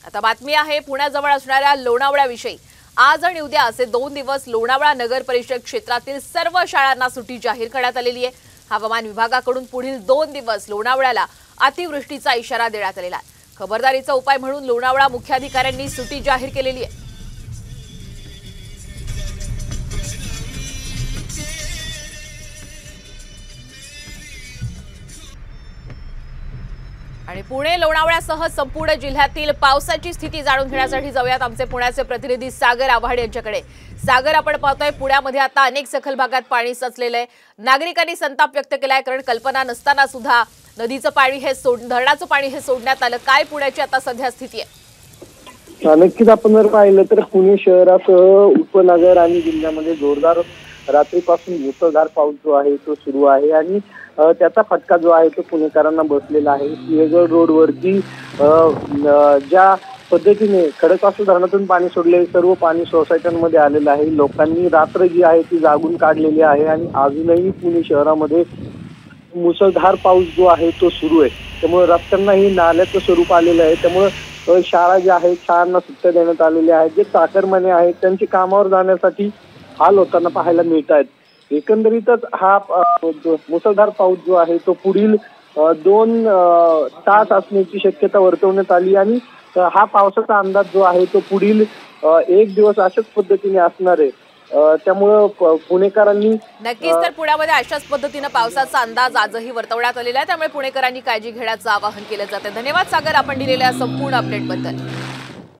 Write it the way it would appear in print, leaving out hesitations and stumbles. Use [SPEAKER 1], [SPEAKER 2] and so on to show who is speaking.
[SPEAKER 1] आता बातमी आहे पुण्याजवळ असणाऱ्या लोणावळ्याविषयी। आज आणि उद्या असे 2 दिवस लोणावळा नगर परिषद क्षेत्रातील सर्व शाळांना सुट्टी जाहीर करण्यात आलेली आहे। हवामान विभागाकडून पुढील 2 दिवस लोणावळ्याला अतिवृष्टीचा इशारा देण्यात आलेला आहे। खबरदारीचा उपाय म्हणून लोणावळा मुख्याधिकाऱ्यांनी सुट्टी जाहीर केलेली आहे। आणि पुणे लोणावळ्यासह संपूर्ण जिल्ह्यातील पावसाची स्थिती जाणून घेण्यासाठी जाऊयात आमचे पुण्याचे प्रतिनिधी सागर आव्हाड यांच्याकडे। सागर, आपण पाहतोय पुण्यामध्ये आता अनेक सखल भागात पाणी साचलेलं आहे। नागरिकांनी संताप व्यक्त केलाय, कारण कल्पना नसताना सुद्धा नदीचं पाणी हे धरणाचं पाणी हे सोडण्यात आलं। काय पुण्याची आता सध्या स्थिती आहे?
[SPEAKER 2] नक्कीच आपण जर पाहिलं तर पुणे शहरासह उपनगर आणि जिल्ह्यामध्ये जोरदार रात्रीपासून मुसळधार पाऊस जो आहे तो सुरू आहे आणि त्याचा फटका जो आहे तो पुणेकरांना बसलेला आहे। सिंहगड रोडवरती ज्या पद्धतीने खडकवासला धरणातून पाणी सोडले, सर्व पाणी सोसायट्यांमध्ये आलेलं आहे। लोकांनी रात्र जी आहे ती जागून काढलेली आहे आणि अजूनही पुणे शहरामध्ये मुसळधार पाऊस जो आहे तो सुरू आहे। त्यामुळे रस्त्यांनाही नाल्याचं स्वरूप आलेलं आहे। त्यामुळे शाळा ज्या आहेत शाळांना सुट्ट्या देण्यात आलेल्या आहेत। जे चाकरमाने आहेत त्यांची कामावर जाण्यासाठी हाल होताना पाहायला मिळत आहेत। एकंदरीतच हा मुसळधार पाऊस जो आहे तो पुढील 2 तास असण्याची शक्यता वर्तवण्यात आली आणि हा पावसाचा अंदाज जो आहे तो पुढील 1 दिवस अशाच पद्धतीने असणार आहे। त्यामुळे पुणेकरांनी
[SPEAKER 1] नक्कीच तर पुण्यामध्ये अशाच पद्धतीने पावसाचा अंदाज आजही वर्तवण्यात आलेला आहे। त्यामुळे पुणेकरांनी काळजी घेण्याचं आवाहन केलं जाते। धन्यवाद सागर, आपण दिलेल्या संपूर्ण अपडेट बद्दल।